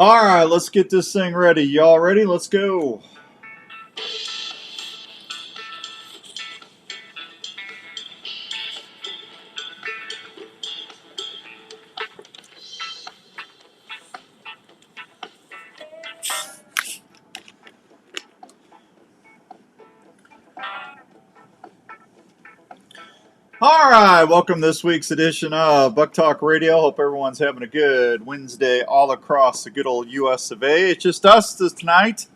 All right, let's get this thing ready. Y'all ready? Let's go. All right, welcome to this week's edition of BUk Talk Radio. Hope everyone's having a good Wednesday all across the good old U.S. of A. It's just us this tonight.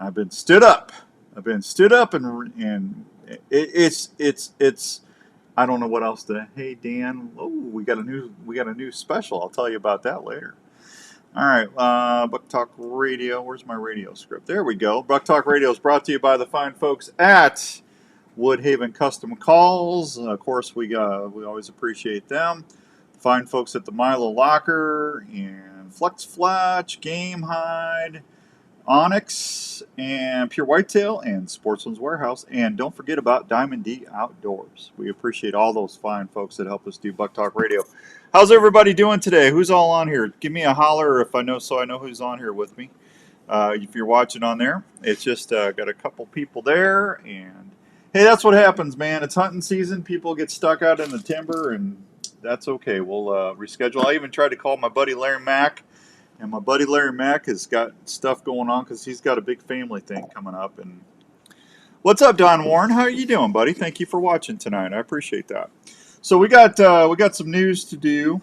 I've been stood up. And it's. I don't know what else to. Hey Dan, oh we got a new special. I'll tell you about that later. All right, BUk Talk Radio. Where's my radio script? There we go. BUk Talk Radio is brought to you by the fine folks at Woodhaven Custom Calls. Of course, we always appreciate them. Fine folks at the Milo Locker and Flex Fletch, Game Hide, Onyx, and Pure Whitetail, and Sportsman's Warehouse. And don't forget about Diamond D Outdoors. We appreciate all those fine folks that help us do BUk Talk Radio. How's everybody doing today? Who's all on here? Give me a holler if I know, so I know who's on here with me. If you're watching on there, it's just got a couple people there, and hey, that's what happens, man. It's hunting season. People get stuck out in the timber, and that's okay. We'll reschedule. I even tried to call my buddy Larry Mack, and my buddy Larry Mack has got stuff going on because he's got a big family thing coming up. And what's up, Don Warren? How are you doing, buddy? Thank you for watching tonight. I appreciate that. So we got some news to do.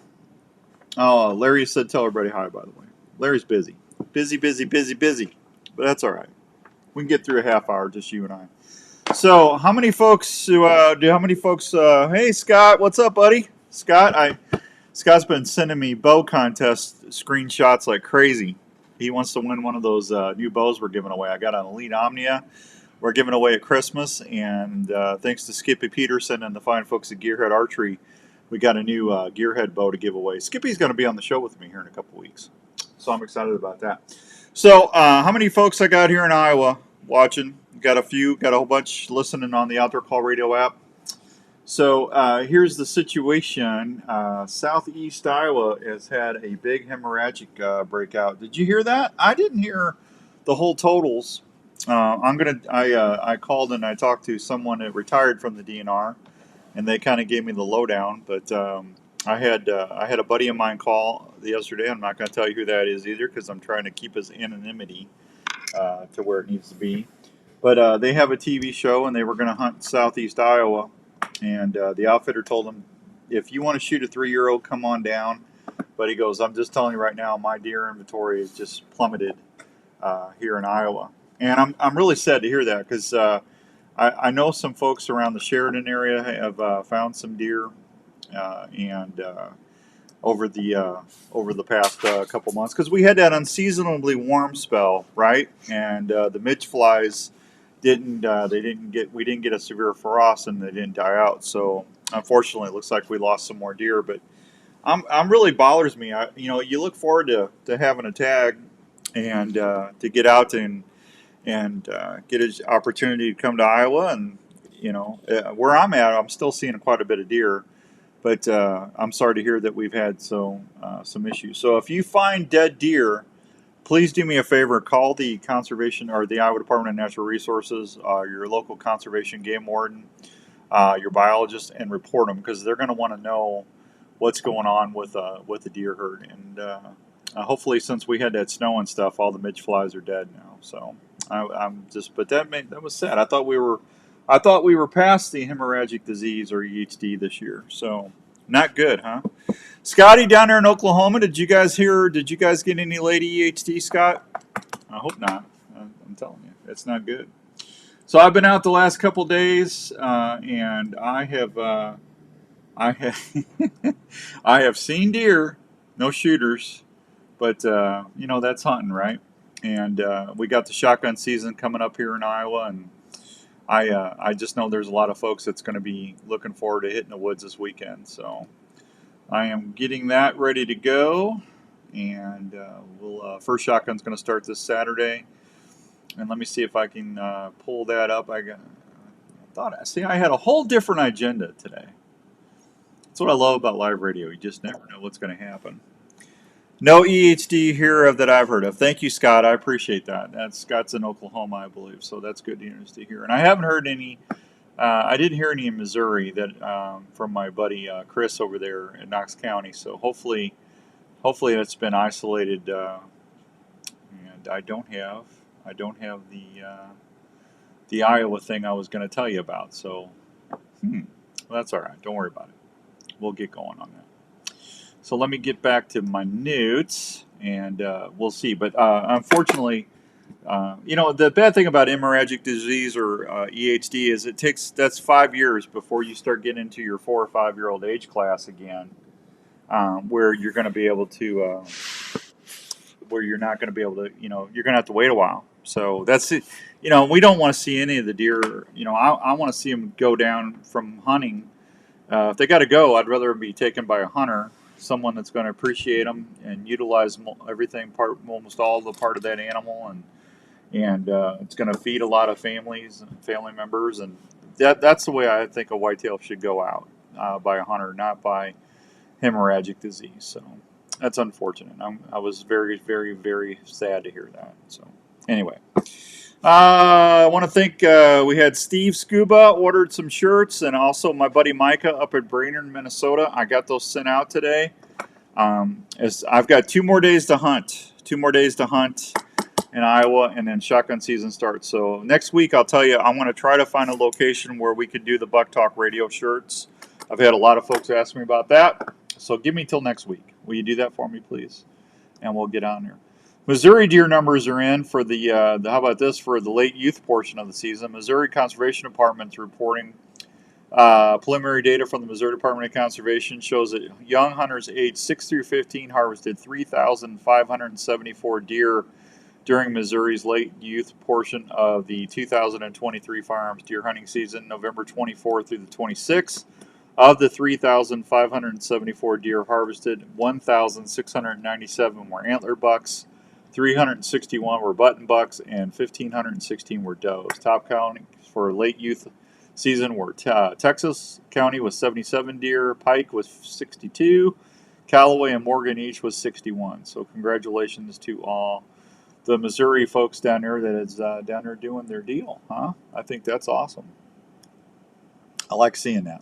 Oh, Larry said tell everybody hi, by the way. Larry's busy. Busy. But that's all right. We can get through a half hour, just you and I. So, how many folks hey, Scott, what's up, buddy? Scott's been sending me bow contest screenshots like crazy. He wants to win one of those new bows we're giving away. I got an Elite Omnia we're giving away at Christmas, and thanks to Skippy Peterson and the fine folks at Gearhead Archery, we got a new Gearhead bow to give away. Skippy's going to be on the show with me here in a couple weeks, so I'm excited about that. So, how many folks I got here in Iowa watching? Got a whole bunch listening on the Outdoor Call Radio app. So here's the situation. Southeast Iowa has had a big hemorrhagic breakout. Did you hear that? I didn't hear the whole totals. I called and I talked to someone that retired from the DNR, and they kind of gave me the lowdown. But I had a buddy of mine call yesterday. I'm not going to tell you who that is either because I'm trying to keep his anonymity to where it needs to be. But they have a TV show, and they were going to hunt Southeast Iowa. And the outfitter told them, if you want to shoot a 3-year-old, come on down. But he goes, I'm just telling you right now, my deer inventory is just plummeted here in Iowa. And I'm really sad to hear that because I know some folks around the Sheridan area have found some deer and over the past couple months because we had that unseasonably warm spell, right? And the midge flies we didn't get a severe frost and they didn't die out. So unfortunately, it looks like we lost some more deer. But I'm really bothers me. You look forward to having a tag and to get out and get an opportunity to come to Iowa. And where I'm at, I'm still seeing quite a bit of deer. But I'm sorry to hear that we've had some issues. So if you find dead deer, please do me a favor. Call the conservation or the Iowa Department of Natural Resources, your local conservation game warden, your biologist, and report them because they're going to want to know what's going on with the deer herd. And hopefully, since we had that snow and stuff, all the midge flies are dead now. So but that was sad. I thought we were past the hemorrhagic disease or EHD this year. So not good, huh? Scotty down there in Oklahoma, did you guys get any lady EHD, Scott? I hope not. I'm telling you, it's not good. So I've been out the last couple days, and I have I have seen deer, no shooters, but that's hunting, right? And we got the shotgun season coming up here in Iowa, and I just know there's a lot of folks that's going to be looking forward to hitting the woods this weekend. So I am getting that ready to go, and first shotgun's going to start this Saturday. And let me see if I can pull that up. I had a whole different agenda today. That's what I love about live radio. You just never know what's going to happen. No EHD here that I've heard of. Thank you, Scott. I appreciate that. Scott's in Oklahoma, I believe, so that's good news to hear. And I haven't heard any. I didn't hear any in Missouri that from my buddy Chris over there in Knox County. So hopefully it's been isolated. And I don't have the Iowa thing I was going to tell you about. So well, that's all right. Don't worry about it. We'll get going on that. So let me get back to my notes, and we'll see. But unfortunately, the bad thing about hemorrhagic disease or EHD is that's 5 years before you start getting into your 4 or 5 year old age class again, where you're going to be able to, where you're not going to be able to, you're going to have to wait a while. So that's it. We don't want to see any of the deer. I want to see them go down from hunting. If they got to go, I'd rather be taken by a hunter, someone that's going to appreciate them and utilize everything, almost all the part of that animal, and it's going to feed a lot of families and family members, and that's the way I think a whitetail should go out, by a hunter, not by hemorrhagic disease. So that's unfortunate. I was very, very, very sad to hear that. So anyway, I want to thank, we had Steve Scuba ordered some shirts, and also my buddy Micah up at Brainerd, Minnesota. I got those sent out today. As I've got 2 more days to hunt. 2 more days to hunt in Iowa, and then shotgun season starts. So next week, I'll tell you, I want to try to find a location where we could do the BUk Talk Radio shirts. I've had a lot of folks ask me about that. So give me till next week. Will you do that for me, please? And we'll get on there. Missouri deer numbers are in for the how about this, for the late youth portion of the season. Missouri Conservation Department is reporting preliminary data from the Missouri Department of Conservation shows that young hunters aged 6 through 15 harvested 3,574 deer during Missouri's late youth portion of the 2023 firearms deer hunting season, November 24th through the 26th. Of the 3,574 deer harvested, 1,697 were antler bucks, 361 were button bucks, and 1,516 were does. Top counties for late youth season were Texas County with 77 deer, Pike with 62, Callaway and Morgan each with 61. So congratulations to all the Missouri folks down there that is down there doing their deal, huh? I think that's awesome. I like seeing that.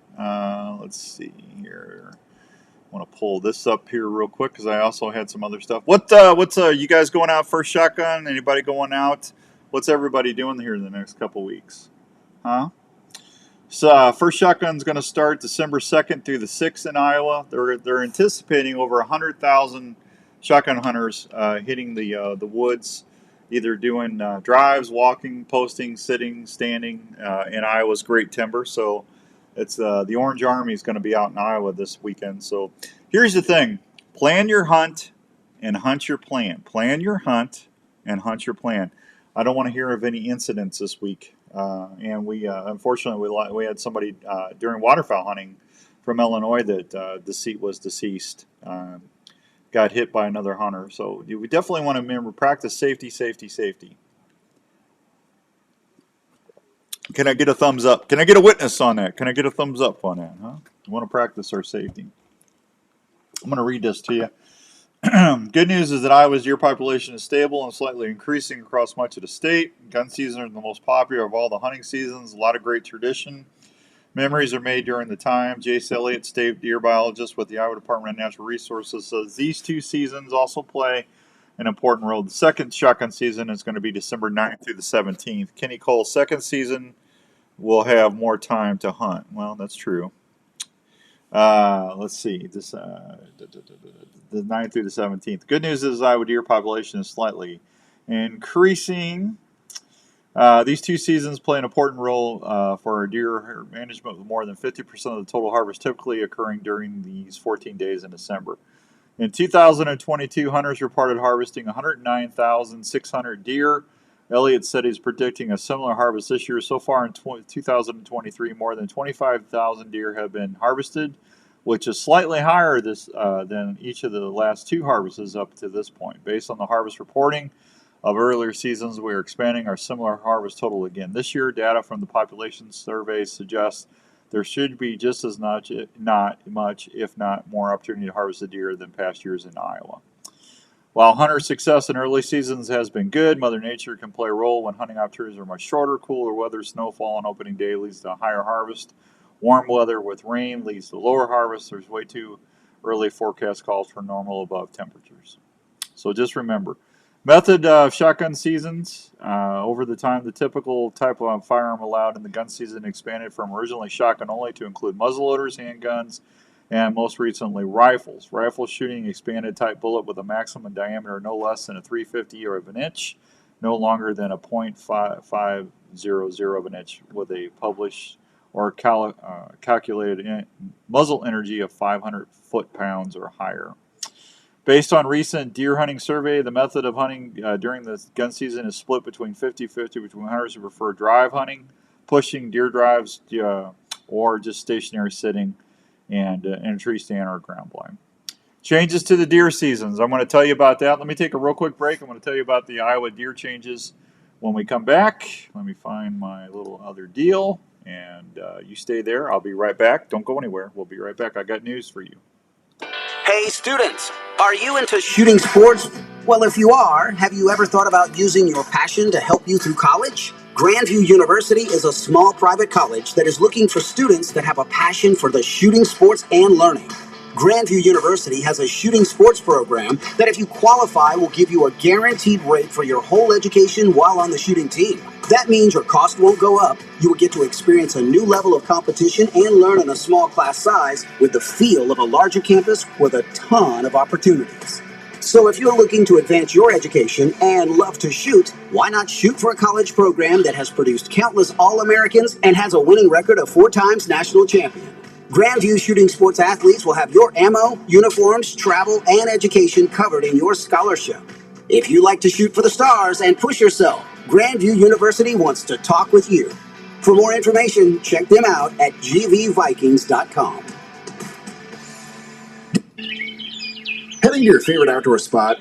Let's see here. I want to pull this up here real quick because I also had some other stuff. What's you guys going out first shotgun? Anybody going out? What's everybody doing here in the next couple weeks? Huh? So first shotgun's going to start December 2nd through the 6th in Iowa. They're anticipating over 100,000 shotgun hunters hitting the woods, either doing drives, walking, posting, sitting, standing in Iowa's great timber. So it's the Orange Army is going to be out in Iowa this weekend. So here's the thing: plan your hunt and hunt your plan. Plan your hunt and hunt your plan. I don't want to hear of any incidents this week. And we unfortunately we had somebody during waterfowl hunting from Illinois that was deceased. Got hit by another hunter. So we definitely want to remember, practice safety, safety, safety. Can I get a thumbs up? Can I get a witness on that? Can I get a thumbs up on that? Huh? We want to practice our safety. I'm going to read this to you. Good news is that Iowa's deer population is stable and slightly increasing across much of the state. Gun season is the most popular of all the hunting seasons. A lot of great tradition. Memories are made during the time. Jace Elliott, state deer biologist with the Iowa Department of Natural Resources, says these 2 seasons also play an important role. The second shotgun season is going to be December 9th through the 17th. Kenny Cole's second season will have more time to hunt. Well, that's true. Let's see. This the 9th through the 17th. Good news is Iowa deer population is slightly increasing. These 2 seasons play an important role for our deer management, with more than 50% of the total harvest typically occurring during these 14 days in December. In 2022, hunters reported harvesting 109,600 deer. Elliott said he's predicting a similar harvest this year. So far in 2023, more than 25,000 deer have been harvested, which is slightly higher than each of the last 2 harvests up to this point. Based on the harvest reporting of earlier seasons, we are expanding our similar harvest total again. This year, data from the population survey suggests there should be just as not much, if not more, opportunity to harvest a deer than past years in Iowa. While hunter success in early seasons has been good, Mother Nature can play a role when hunting opportunities are much shorter. Cooler weather, snowfall on opening day leads to higher harvest. Warm weather with rain leads to lower harvest. There's way too early forecast calls for normal above temperatures. So just remember, method of shotgun seasons. Over the time, the typical type of firearm allowed in the gun season expanded from originally shotgun only to include muzzleloaders, handguns, and most recently rifles. Rifle shooting expanded type bullet with a maximum diameter no less than a 3/50 of an inch, no longer than a .500 of an inch, with a published or calculated muzzle energy of 500 foot-pounds or higher. Based on recent deer hunting survey, the method of hunting during the gun season is split between 50-50 between hunters who prefer drive hunting, pushing deer drives, or just stationary sitting and in a tree stand or a ground blind. Changes to the deer seasons. I'm going to tell you about that. Let me take a real quick break. I'm going to tell you about the Iowa deer changes when we come back. Let me find my little other deal, and you stay there. I'll be right back. Don't go anywhere. We'll be right back. I got news for you. Hey students, are you into shooting sports? Well, if you are, have you ever thought about using your passion to help you through college? Grandview University is a small private college that is looking for students that have a passion for the shooting sports and learning. Grandview University has a shooting sports program that, if you qualify, will give you a guaranteed rate for your whole education while on the shooting team. That means your cost won't go up. You will get to experience a new level of competition and learn in a small class size with the feel of a larger campus with a ton of opportunities. So if you're looking to advance your education and love to shoot, why not shoot for a college program that has produced countless All-Americans and has a winning record of 4 times national champion? Grandview Shooting Sports athletes will have your ammo, uniforms, travel, and education covered in your scholarship. If you like to shoot for the stars and push yourself, Grandview University wants to talk with you. For more information, check them out at gvvikings.com. Heading to your favorite outdoor spot?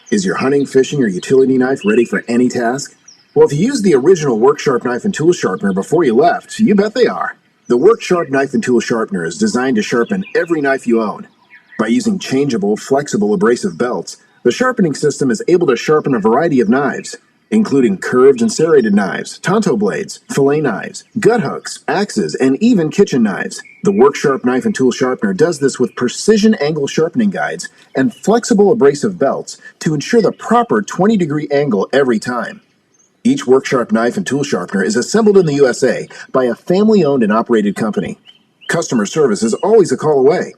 Is your hunting, fishing, or utility knife ready for any task? Well, if you used the original Work Sharp knife and tool sharpener before you left, you bet they are. The Work Sharp knife and tool sharpener is designed to sharpen every knife you own. By using changeable, flexible abrasive belts, the sharpening system is able to sharpen a variety of knives, including curved and serrated knives, tonto blades, fillet knives, gut hooks, axes, and even kitchen knives. The Work Sharp knife and tool sharpener does this with precision angle sharpening guides and flexible abrasive belts to ensure the proper 20-degree angle every time. Each Work Sharp knife and tool sharpener is assembled in the USA by a family-owned and operated company. Customer service is always a call away.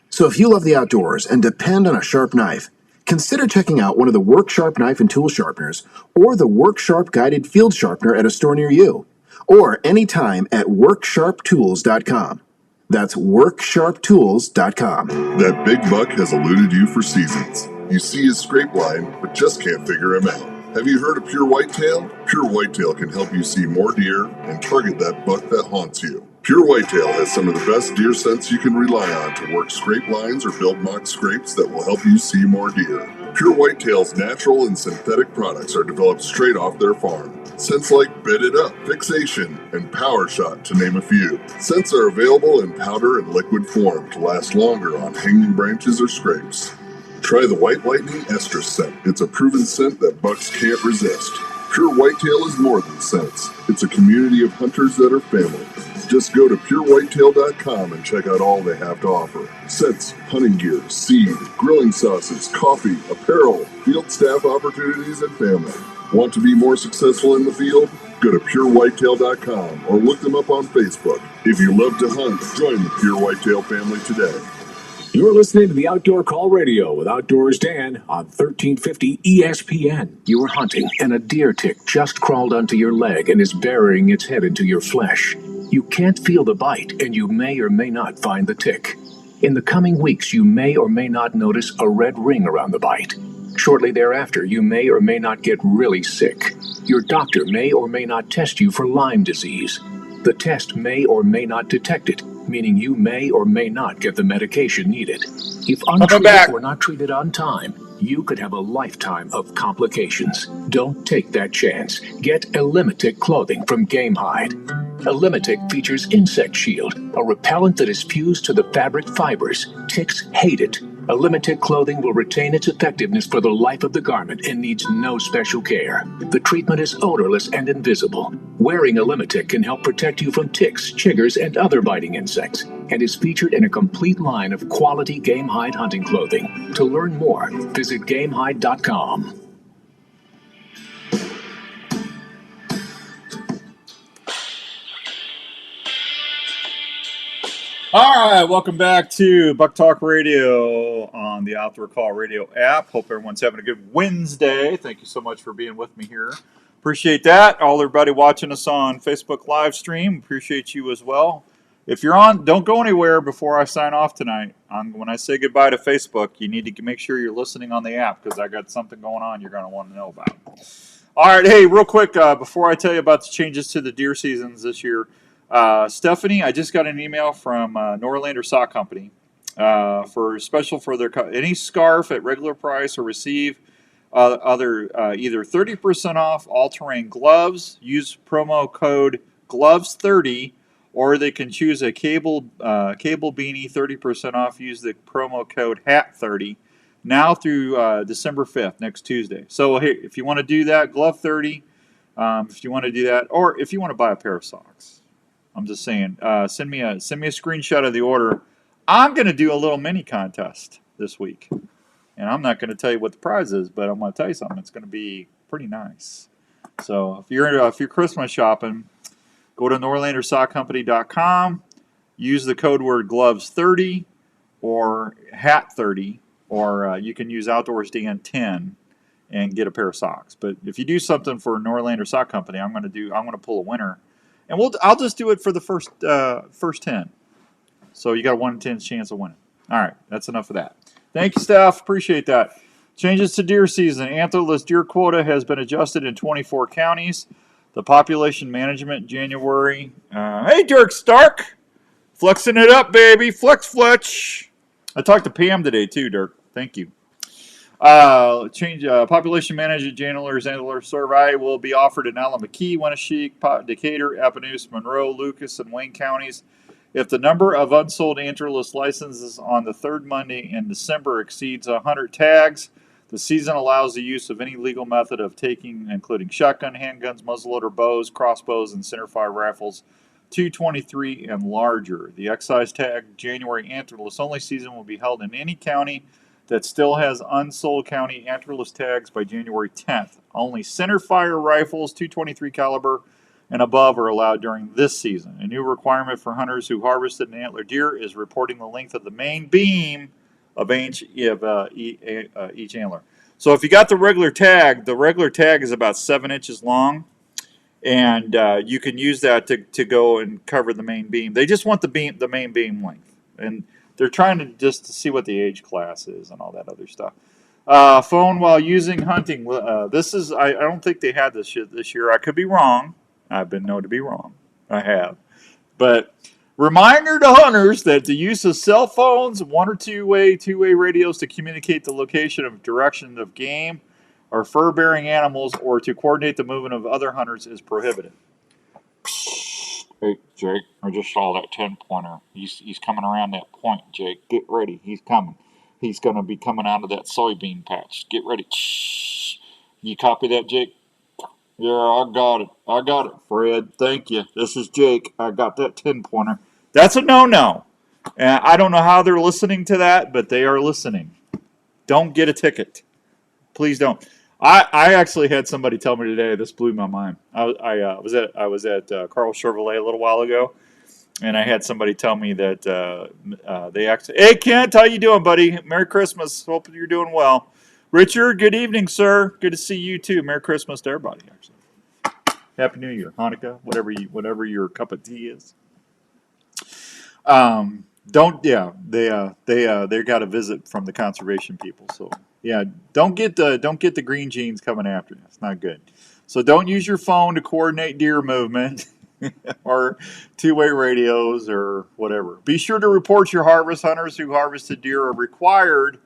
So if you love the outdoors and depend on a sharp knife, consider checking out one of the Work Sharp knife and tool sharpeners or the Work Sharp guided field sharpener at a store near you, or anytime at worksharptools.com. That's worksharptools.com. That big buck has eluded you for seasons. You see his scrape line, but just can't figure him out. Have you heard of Pure Whitetail? Pure Whitetail can help you see more deer and target that buck that haunts you. Pure Whitetail has some of the best deer scents you can rely on to work scrape lines or build mock scrapes that will help you see more deer. Pure Whitetail's natural and synthetic products are developed straight off their farm. Scents like Bit It Up, Fixation, and Power Shot, to name a few. Scents are available in powder and liquid form to last longer on hanging branches or scrapes. Try the White Lightning Estrus scent. It's a proven scent that bucks can't resist. Pure Whitetail is more than scents. It's a community of hunters that are family. Just go to purewhitetail.com and check out all they have to offer. Scents, hunting gear, seed, grilling sauces, coffee, apparel, field staff opportunities, and family. Want to be more successful in the field? Go to purewhitetail.com or look them up on Facebook. If you love to hunt, join the Pure Whitetail family today. You're listening to the Outdoor Call Radio with Outdoors Dan on 1350 ESPN. You were hunting and a deer tick just crawled onto your leg and is burying its head into your flesh. You can't feel the bite and you may or may not find the tick. In the coming weeks, you may or may not notice a red ring around the bite. Shortly thereafter, you may or may not get really sick. Your doctor may or may not test you for Lyme disease. The test may or may not detect it, meaning you may or may not get the medication needed. If untreated or not treated on time, you could have a lifetime of complications. Don't take that chance. Get Elimitic clothing from Gamehide. Elimitic features Insect Shield, a repellent that is fused to the fabric fibers. Ticks hate it. Limited clothing will retain its effectiveness for the life of the garment and needs no special care. The treatment is odorless and invisible. Wearing a Limited can help protect you from ticks, chiggers, and other biting insects, and is featured in a complete line of quality game hide hunting clothing. To learn more, visit GameHide.com. All right, welcome back to BUk Talk Radio on the Outdoor Call Radio app. Hope everyone's having a good Wednesday. Thank you so much for being with me here. Appreciate that. All everybody watching us on Facebook live stream, appreciate you as well. If you're on, don't go anywhere before I sign off tonight. When I say goodbye to Facebook, you need to make sure you're listening on the app because I got something going on you're going to want to know about. All right, hey, real quick, before I tell you about the changes to the deer seasons this year, Stephanie, I just got an email from Norlander Sock Company for special for their any scarf at regular price or receive either 30% off all-terrain gloves. Use promo code gloves30, or they can choose a cable beanie 30% off. Use the promo code hat30. Now through December 5th, next Tuesday. So hey, if you want to do that, glove 30. If you want to do that, or if you want to buy a pair of socks. I'm just saying, send me a screenshot of the order. I'm going to do a little mini contest this week, and I'm not going to tell you what the prize is, but I'm going to tell you something. It's going to be pretty nice. So if you're Christmas shopping, go to NorlanderSockCompany.com. Use the code word gloves30 or hat30, or you can use OutdoorsDan10 and get a pair of socks. But if you do something for Norlander Sock Company, I'm going to pull a winner. And I'll just do it for the first 10. So you got a 1 in 10 chance of winning. All right, that's enough of that. Thank you, Steph. Appreciate that. Changes to deer season. Antlerless deer quota has been adjusted in 24 counties. The population management January. Hey, Dirk Stark. Flexing it up, baby. Fletch. I talked to Pam today, too, Dirk. Thank you. Population management antler survey will be offered in Allamakee, Wenatchee, Decatur, Appanoose, Monroe, Lucas, and Wayne counties. If the number of unsold antlerless licenses on the third Monday in December exceeds 100 tags, the season allows the use of any legal method of taking, including shotgun, handguns, muzzleloader bows, crossbows, and centerfire rifles, 223 and larger. The excise tag January antlerless only season will be held in any county that still has unsold county antlerless tags by January 10th. Only centerfire rifles, 223 caliber and above, are allowed during this season. A new requirement for hunters who harvested an antler deer is reporting the length of the main beam of each antler. So if you got the regular tag is about 7 inches long, and you can use that to go and cover the main beam. They just want the main beam length, and they're trying to just to see what the age class is and all that other stuff. Phone while using hunting. This is I don't think they had this year. I could be wrong. I've been known to be wrong. I have. But reminder to hunters that the use of cell phones, one or two-way radios to communicate the location of direction of game or fur-bearing animals or to coordinate the movement of other hunters is prohibited. Hey, Jake, I just saw that 10-pointer. He's coming around that point, Jake. Get ready. He's coming. He's going to be coming out of that soybean patch. Get ready. You copy that, Jake? Yeah, I got it, Fred. Thank you. This is Jake. I got that 10-pointer. That's a no-no. And I don't know how they're listening to that, but they are listening. Don't get a ticket. Please don't. I actually had somebody tell me today. This blew my mind. I was at Carl Chevrolet a little while ago, and I had somebody tell me that they actually. Hey Kent, how you doing, buddy? Merry Christmas. Hope you're doing well. Richard, good evening, sir. Good to see you too. Merry Christmas to everybody. Actually, Happy New Year, Hanukkah, whatever your cup of tea is. They got a visit from the conservation people, so. Yeah, don't get the green jeans coming after you. It's not good. So don't use your phone to coordinate deer movement or two-way radios or whatever. Be sure to report your harvest. Hunters who harvested deer are required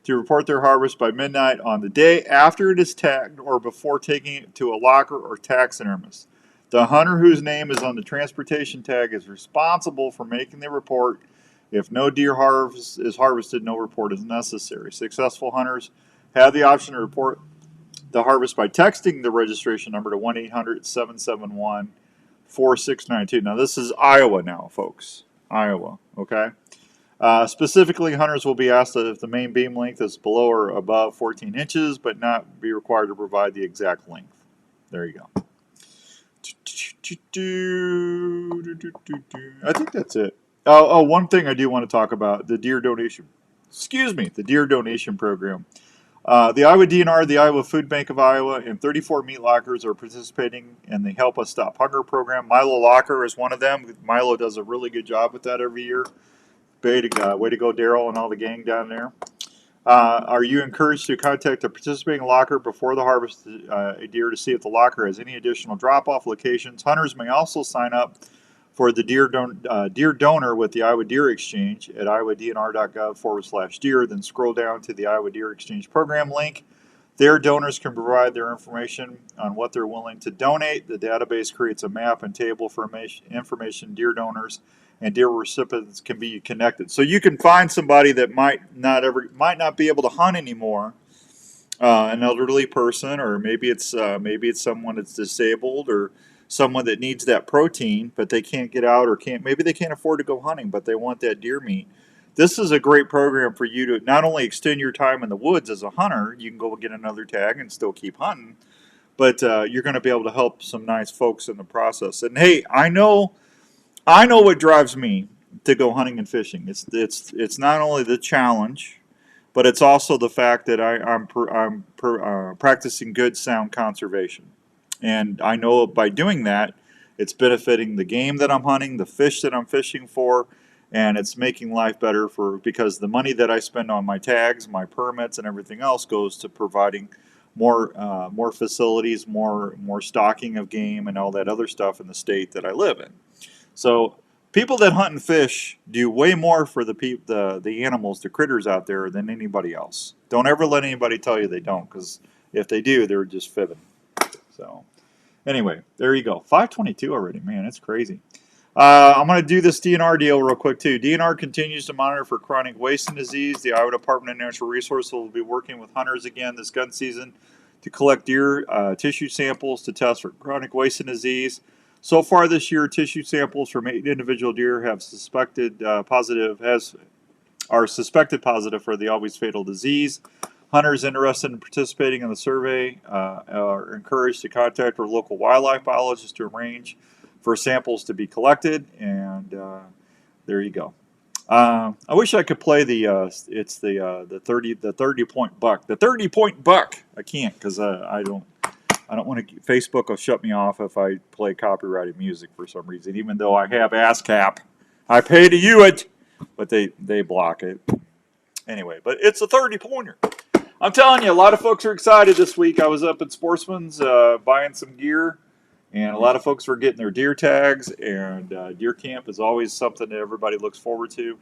to report their harvest by midnight on the day after it is tagged or before taking it to a locker or taxidermist. The hunter whose name is on the transportation tag is responsible for making the report If no deer harvest is harvested, no report is necessary. Successful hunters have the option to report the harvest by texting the registration number to 1-800-771-4692. Now, this is Iowa now, folks. Iowa, okay? Specifically, hunters will be asked if the main beam length is below or above 14 inches, but not be required to provide the exact length. There you go. I think that's it. Oh, one thing I do want to talk about, the deer donation. The deer donation program. The Iowa DNR, the Iowa Food Bank of Iowa, and 34 meat lockers are participating in the Help Us Stop Hunger program. Milo Locker is one of them. Milo does a really good job with that every year. Way to go, Daryl and all the gang down there. Are you encouraged to contact a participating locker before the harvest a deer to see if the locker has any additional drop-off locations? Hunters may also sign up for the deer donor with the Iowa Deer Exchange at iowadnr.gov/deer. Then scroll down to the Iowa Deer Exchange program link. There, donors can provide their information on what they're willing to donate. The database creates a map and table for information deer donors and deer recipients can be connected. So you can find somebody that might not be able to hunt anymore, an elderly person, or maybe it's someone that's disabled, or someone that needs that protein, but they can't get out, or maybe they can't afford to go hunting, but they want that deer meat. This is a great program for you to not only extend your time in the woods as a hunter, you can go get another tag and still keep hunting, but you're going to be able to help some nice folks in the process. And hey, I know what drives me to go hunting and fishing. It's not only the challenge, but it's also the fact that I'm practicing good, sound conservation. And I know by doing that, it's benefiting the game that I'm hunting, the fish that I'm fishing for, and it's making life better because the money that I spend on my tags, my permits, and everything else goes to providing more facilities, more stocking of game, and all that other stuff in the state that I live in. So people that hunt and fish do way more for the animals, the critters out there than anybody else. Don't ever let anybody tell you they don't, because if they do, they're just fibbing. So anyway, there you go. 5:22 already, man. It's crazy. I'm going to do this DNR deal real quick too. DNR continues to monitor for chronic wasting disease. The Iowa Department of Natural Resources will be working with hunters again this gun season to collect deer tissue samples to test for chronic wasting disease. So far this year, tissue samples from 8 individual deer are suspected positive for the always fatal disease. Hunters interested in participating in the survey are encouraged to contact our local wildlife biologist to arrange for samples to be collected. And there you go. I wish I could play the 30-point buck. The 30-point buck. I can't because I don't want to. Facebook will shut me off if I play copyrighted music for some reason. Even though I have ASCAP, I pay to you it, but they block it. Anyway, but it's a 30-pointer. I'm telling you, a lot of folks are excited this week. I was up at Sportsman's buying some gear, and a lot of folks were getting their deer tags, and deer camp is always something that everybody looks forward to,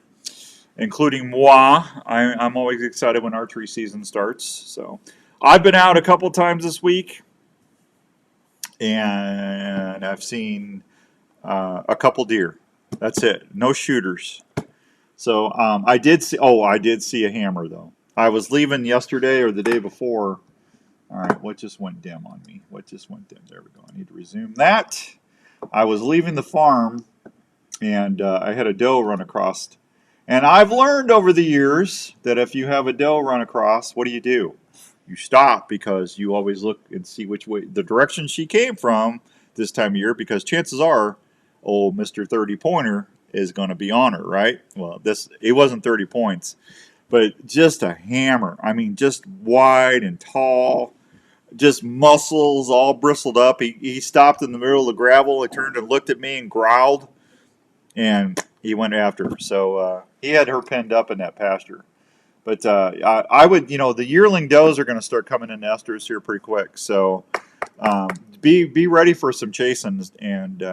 including moi. I'm always excited when archery season starts. So I've been out a couple times this week, and I've seen a couple deer. That's it. No shooters. So I did see a hammer, though. I was leaving yesterday or the day before. All right, what just went dim on me? There we go. I need to resume that. I was leaving the farm, and I had a doe run across. And I've learned over the years that if you have a doe run across, what do? You stop, because you always look and see which way, the direction she came from this time of year, because chances are, old Mr. 30-pointer is going to be on her, right? Well, it wasn't 30 points. But just a hammer. I mean, just wide and tall, just muscles all bristled up. He stopped in the middle of the gravel. He turned and looked at me and growled, and he went after her. So he had her pinned up in that pasture. But I would, the yearling does are going to start coming in nesters here pretty quick. So be ready for some chasing, and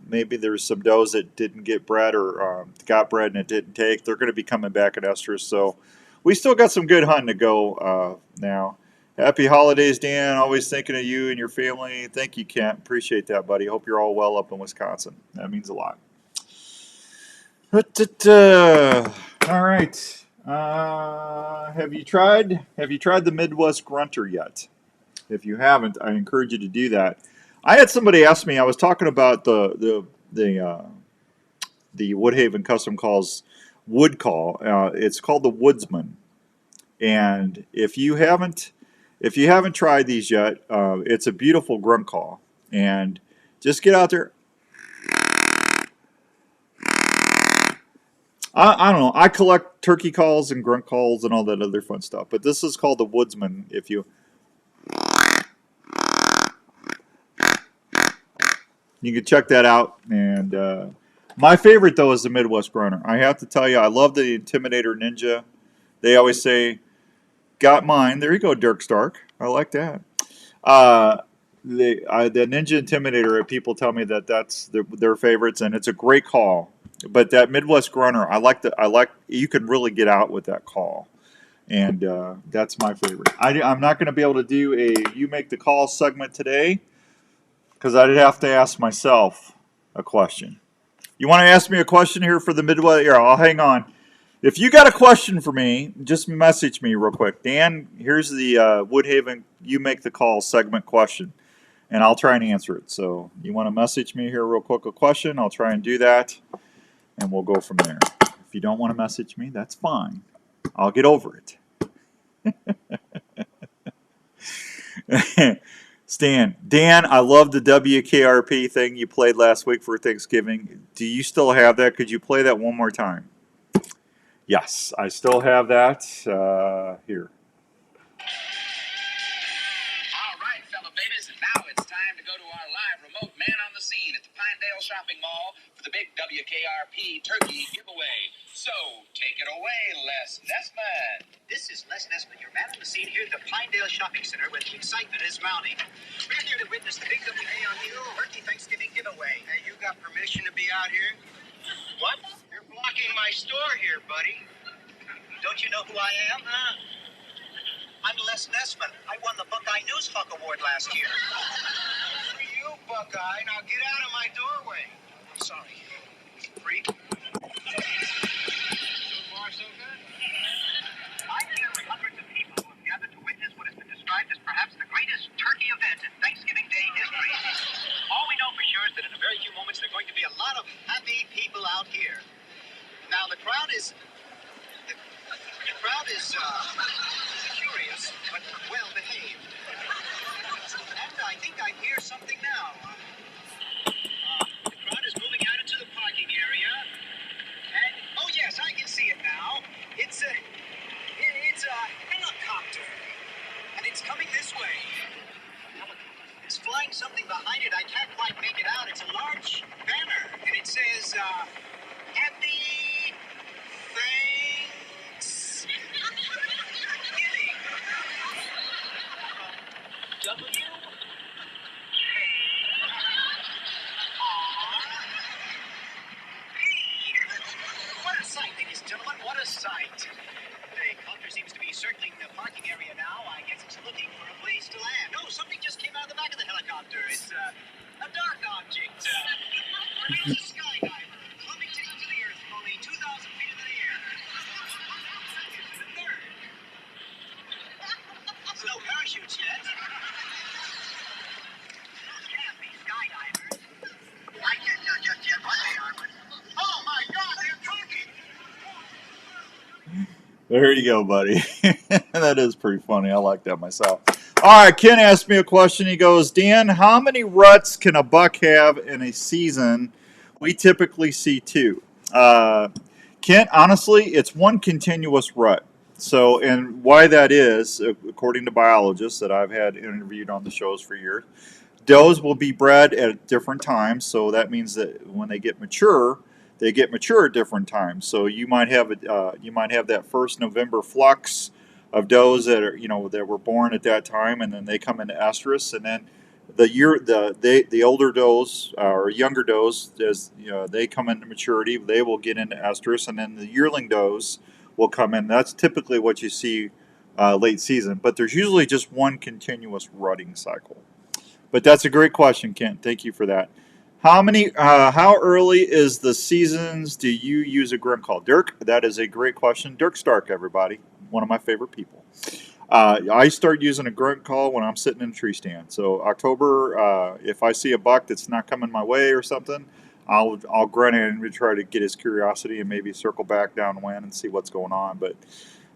maybe there's some does that didn't get bred or got bred and it didn't take. They're going to be coming back in estrus. So we still got some good hunting to go now. Happy holidays, Dan. Always thinking of you and your family. Thank you, Kent. Appreciate that, buddy. Hope you're all well up in Wisconsin. That means a lot. All right. Have you tried the Midwest Grunter yet? If you haven't, I encourage you to do that. I had somebody ask me. I was talking about the Woodhaven Custom Calls Wood Call. It's called the Woodsman, and if you haven't tried these yet, it's a beautiful grunt call. And just get out there. I don't know. I collect turkey calls and grunt calls and all that other fun stuff. But this is called the Woodsman. If you can check that out. And my favorite, though, is the Midwest Grunter. I have to tell you, I love the Intimidator Ninja. They always say, got mine. There you go, Dirk Stark. I like that. The Ninja Intimidator, people tell me that that's their favorites, and it's a great call. But that Midwest Grunter, I like you can really get out with that call. And that's my favorite. I'm not going to be able to do a You Make the Call segment today because I'd have to ask myself a question. You want to ask me a question here for the Midwest? Here, I'll hang on. If you got a question for me, just message me real quick. Dan, here's the Woodhaven You Make the Call segment question, and I'll try and answer it. So you want to message me here real quick a question, I'll try and do that, and we'll go from there. If you don't want to message me, that's fine. I'll get over it. Dan, I love the WKRP thing you played last week for Thanksgiving. Do you still have that? Could you play that one more time? Yes, I still have that here. All right, fellow babies, and now it's time to go to our live remote man on the scene at the Pinedale Shopping Mall for the big WKRP turkey giveaway. So, take it away, Les Nessman. This is Les Nessman, your man on the scene here at the Pinedale Shopping Center where the excitement is mounting. We're here to witness the big WKRP Turkey Thanksgiving giveaway. Hey, you got permission to be out here? What? You're blocking my store here, buddy. Don't you know who I am, huh? I'm Les Nessman. I won the Buckeye Newsfuck Award last year. You, Buckeye. Now get out of my doorway. I'm sorry. Freak. So far, so good. I nearly hundreds of people who have gathered to witness what has been described as perhaps the greatest turkey event in Thanksgiving Day history. All we know for sure is that in a very few moments there are going to be a lot of happy people out here. Now the crowd is curious but well behaved. And I think I hear something now. The crowd is moving out into the parking area. And oh yes, I can see it now. It's a helicopter. And it's coming this way. It's flying something behind it. I can't quite make it out. It's a large banner. And it says, Happy Thanksgiving. What a sight, ladies and gentlemen. What a sight. The helicopter seems to be circling the parking area now. I guess it's looking for a place to land. No, something just came out of the back of the helicopter. It's a dark object. It's a skydiver plummeting to the earth from only 2,000 feet into the air. It's a bird. There's no parachutes yet. Those can't be skydivers. I can't tell just yet what they are, but oh my God, they're talking. There you go, buddy. That is pretty funny. I like that myself. All right, Ken asked me a question. He goes, Dan, how many ruts can a buck have in a season? We typically see 2. Kent, honestly, it's one continuous rut. So, and why that is, according to biologists that I've had interviewed on the shows for years, does will be bred at different times. So that means that when they get mature at different times. So you might have that first November flux of does that are that were born at that time, and then they come into estrus, and then the older does or younger does, as they come into maturity, they will get into estrus, and then the yearling does will come in. That's typically what you see late season, but there's usually just one continuous rutting cycle. But that's a great question, Kent. Thank you for that. How early is the seasons do you use a grunt call? Dirk, that is a great question. Dirk Stark, everybody. One of my favorite people. I start using a grunt call when I'm sitting in a tree stand. So October, if I see a buck that's not coming my way or something, I'll grunt in and try to get his curiosity and maybe circle back downwind and see what's going on. But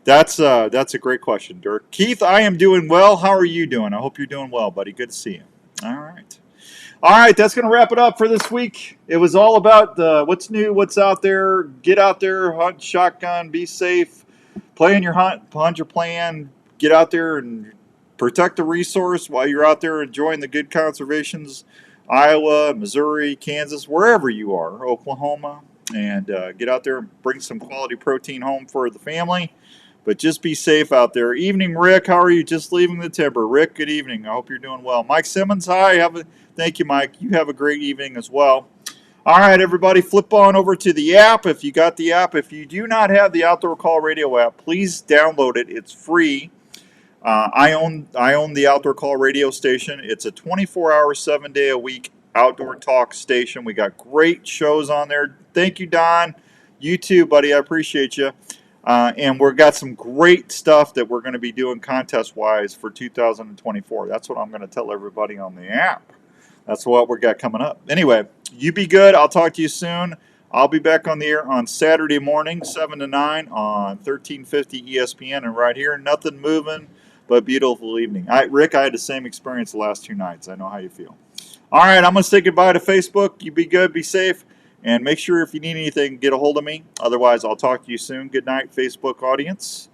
that's a great question, Dirk. Keith, I am doing well. How are you doing? I hope you're doing well, buddy. Good to see you. All right. All right, that's going to wrap it up for this week. It was all about what's new, what's out there. Get out there, hunt shotgun, be safe, plan your hunt, hunt your plan. Get out there and protect the resource while you're out there enjoying the good conservations. Iowa, Missouri, Kansas, wherever you are, Oklahoma, and get out there and bring some quality protein home for the family. But just be safe out there. Evening, Rick. How are you? Just leaving the timber. Rick, good evening. I hope you're doing well. Mike Simmons, hi. Thank you, Mike. You have a great evening as well. All right, everybody, flip on over to the app if you got the app. If you do not have the Outdoor Call Radio app, please download it. It's free. I own the Outdoor Call Radio station. It's a 24-hour, 7-day-a-week outdoor talk station. We got great shows on there. Thank you, Don. You too, buddy. I appreciate you. And we've got some great stuff that we're going to be doing contest-wise for 2024. That's what I'm going to tell everybody on the app. That's what we got coming up. Anyway, you be good. I'll talk to you soon. I'll be back on the air on Saturday morning, 7 to 9 on 1350 ESPN. And right here, nothing moving but beautiful evening. Rick, I had the same experience the last 2 nights. I know how you feel. All right, I'm going to say goodbye to Facebook. You be good, be safe. And make sure if you need anything, get a hold of me. Otherwise, I'll talk to you soon. Good night, Facebook audience.